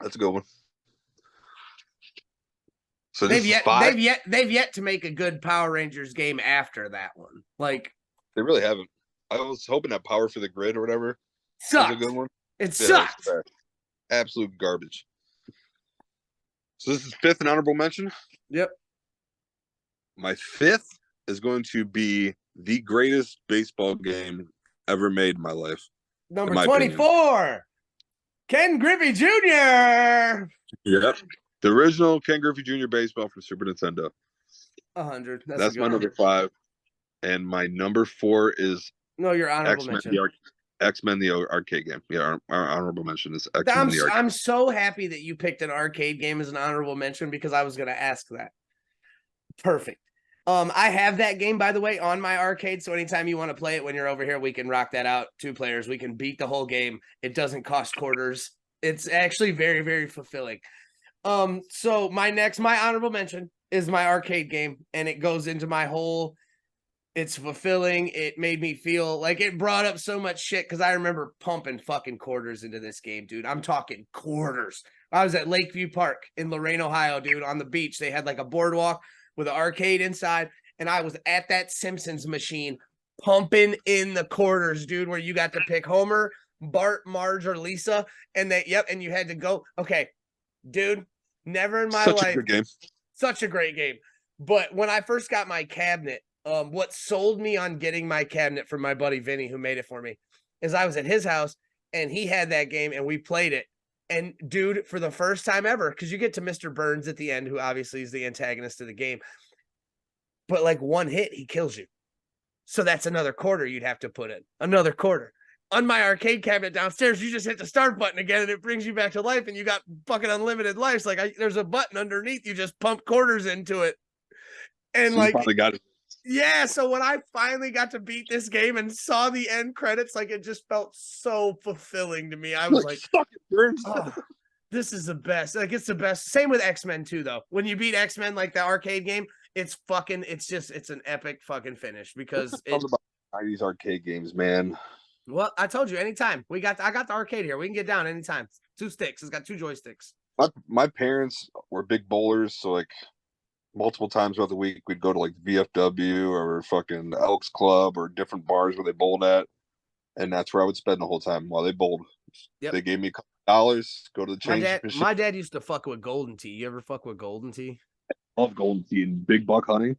That's a good one. So this is 5. They've yet to make a good Power Rangers game after that one. Like, They really haven't. I was hoping that Power for the Grid or whatever was a sucked. good one. It Yeah, sucked. absolute garbage. So this is 5th and honorable mention. Yep. My 5th is going to be the greatest baseball game ever made in my life. Number my 24, opinion. Ken Griffey Jr. Yep. The original Ken Griffey Jr. baseball from Super Nintendo. 100. That's my number 5. And my number 4 is your honorable mention. X-Men the arcade game. Yeah, our honorable mention is X-Men the arcade. I'm so happy that you picked an arcade game as an honorable mention because I was going to ask that. Perfect. I have that game, by the way, on my arcade. So anytime you want to play it when you're over here, we can rock that out. 2 players. We can beat the whole game. It doesn't cost quarters. It's actually very, very fulfilling. So my honorable mention is my arcade game, and it goes into my whole. It's fulfilling. It made me feel like it brought up so much shit because I remember pumping fucking quarters into this game, dude. I'm talking quarters. I was at Lakeview Park in Lorain, Ohio, dude, on the beach. They had like a boardwalk with an arcade inside, and I was at that Simpsons machine pumping in the quarters, dude, where you got to pick Homer, Bart, Marge, or Lisa, and and you had to go. Okay, dude, never in my life. Such a good game. Such a great game. But when I first got my cabinet, what sold me on getting my cabinet from my buddy Vinny, who made it for me, is I was at his house and he had that game and we played it. And dude, for the first time ever, because you get to Mr. Burns at the end, who obviously is the antagonist of the game, but like one hit, he kills you. So that's another quarter you'd have to put in. Another quarter. On my arcade cabinet downstairs, you just hit the start button again and it brings you back to life and you got fucking unlimited lives. Like there's a button underneath, you just pump quarters into it. And so you finally got it. Yeah, so when I finally got to beat this game and saw the end credits, like it just felt so fulfilling to me. I was like, oh, this is the best. Like it's the best. Same with X-Men too, though. When you beat X-Men, like the arcade game, it's an epic fucking finish because it's about 90s arcade games, man. Well, I told you anytime. I got the arcade here. We can get down anytime. 2 sticks. It's got 2 joysticks. My parents were big bowlers, so like multiple times throughout the week we'd go to like VFW or fucking Elks Club or different bars where they bowled at, and that's where I would spend the whole time while they bowled. Yep. They gave me $2, go to the change machine. My dad used to fuck with Golden Tee. You ever fuck with Golden Tee? I love Golden Tee and big buck hunting.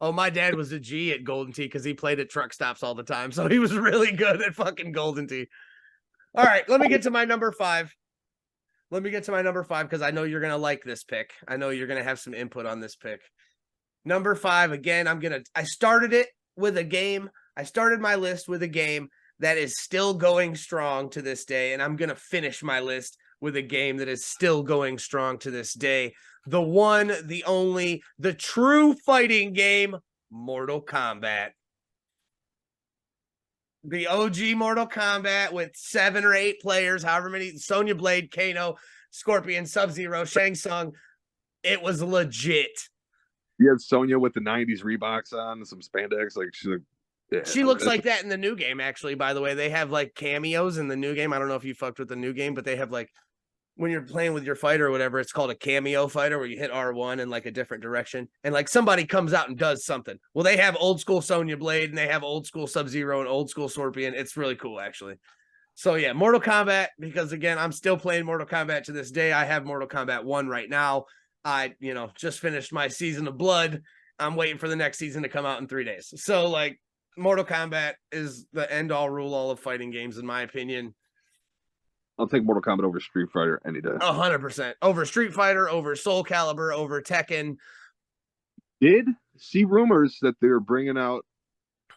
Oh, my dad was a G at Golden Tee because he played at truck stops all the time, so he was really good at fucking Golden Tee. All right, let me get to my number 5. Let me get to my number 5 because I know you're going to like this pick. I know you're going to have some input on this pick. Number 5, again, I started it with a game. I started my list with a game that is still going strong to this day, and I'm going to finish my list with a game that is still going strong to this day. The one, the only, the true fighting game, Mortal Kombat. The OG Mortal Kombat with 7 or 8 players, however many, Sonya Blade, Kano, Scorpion, Sub-Zero, Shang Tsung, It was legit. You had Sonya with the '90s Reeboks on and some spandex. Like she's like, yeah, she looks like that in the new game. Actually, by the way, they have like cameos in the new game. I don't know if you fucked with the new game, but they have like when you're playing with your fighter or whatever, it's called a cameo fighter where you hit R1 in like a different direction and like somebody comes out and does something. Well, they have old school Sonya Blade and they have old school Sub-Zero and old school Scorpion. It's really cool, actually. So yeah, Mortal Kombat, because again, I'm still playing Mortal Kombat to this day. I have Mortal Kombat 1 right now. I, just finished my Season of Blood. I'm waiting for the next season to come out in 3 days. So like Mortal Kombat is the end all rule all of fighting games, in my opinion. I'll take Mortal Kombat over Street Fighter any day. 100% over Street Fighter, over Soul Calibur, over Tekken. Did see rumors that they're bringing out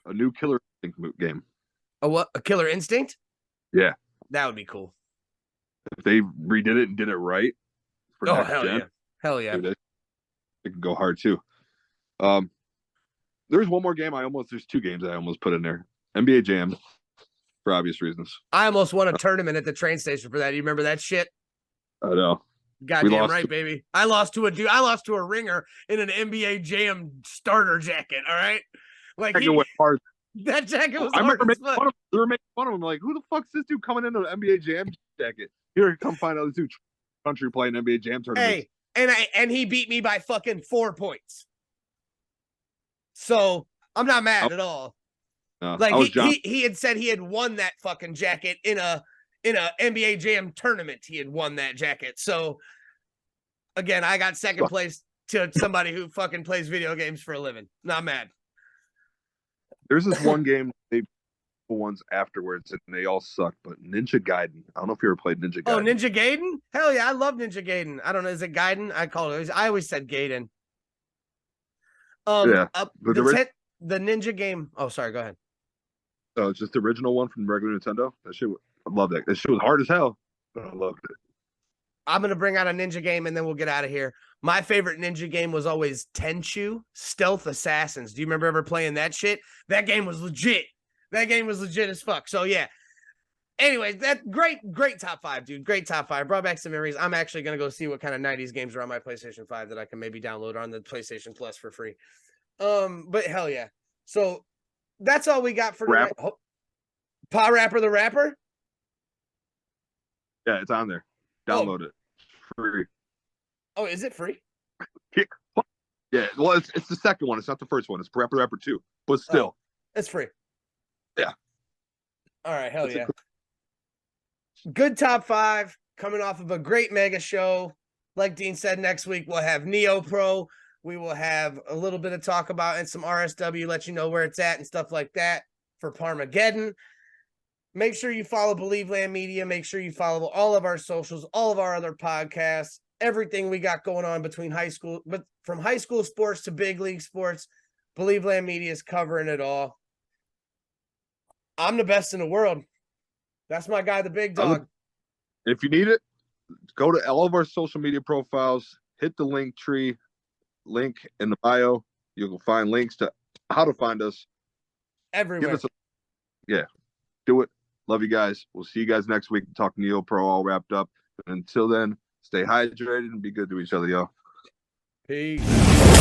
a new Killer Instinct game. A what? A Killer Instinct? Yeah, that would be cool. If they redid it and did it right for next gen, hell yeah, dude, it can go hard too. There's one more game. There's 2 games I almost put in there. NBA Jam, for obvious reasons. I almost won a tournament at the train station for that. You remember that shit? I know. Goddamn right, baby. I lost to a ringer in an NBA Jam starter jacket. All right, like that went hard. That jacket was. I remember making fun of him. They were making fun of him. Like, who the fuck's this dude coming into an NBA Jam jacket? Here, come find out this dude country playing NBA Jam tournament. Hey, and he beat me by fucking 4 points. So I'm not mad at all. Like he had said he had won that fucking jacket in a NBA Jam tournament. He had won that jacket. So again, I got second place to somebody who fucking plays video games for a living. Not mad. There's this one game they ones afterwards and they all suck, but Ninja Gaiden. I don't know if you ever played Ninja Gaiden. Oh, Ninja Gaiden? Hell yeah, I love Ninja Gaiden. I don't know, is it Gaiden? I always said Gaiden. Yeah. The Ninja game. Oh, sorry, go ahead. Oh, it's just the original one from regular Nintendo. That shit, I love that. That shit was hard as hell, but I loved it. I'm gonna bring out a ninja game and then we'll get out of here. My favorite ninja game was always Tenchu Stealth Assassins. Do you remember ever playing that shit? That game was legit. That game was legit as fuck. So yeah. Anyways, that great top 5, dude. Great top 5. Brought back some memories. I'm actually gonna go see what kind of 90s games are on my PlayStation 5 that I can maybe download on the PlayStation Plus for free. But hell yeah. So that's all we got for tonight. Oh, Pa Rapper the Rapper? Yeah, it's on there. Download it. Free. Oh, is it free? Yeah, well, it's the second one. It's not the first one. It's Rapper Rapper 2. But still. It's free. Yeah. All right, hell yeah. Good top 5 coming off of a great mega show. Like Dean said, next week we'll have Neo Pro. We will have a little bit of talk about and some RSW, let you know where it's at and stuff like that for Parmageddon. Make sure you follow Believe Land Media. Make sure you follow all of our socials, all of our other podcasts, everything we got going on between high school, but from high school sports to big league sports, Believe Land Media is covering it all. I'm the best in the world. That's my guy, the big dog. If you need it, go to all of our social media profiles, hit the link tree, link in the bio. You'll find links to how to find us. Everywhere. Yeah, do it. Love you guys. We'll see you guys next week. Talk Neo Pro all wrapped up. But until then, stay hydrated and be good to each other, y'all. Peace.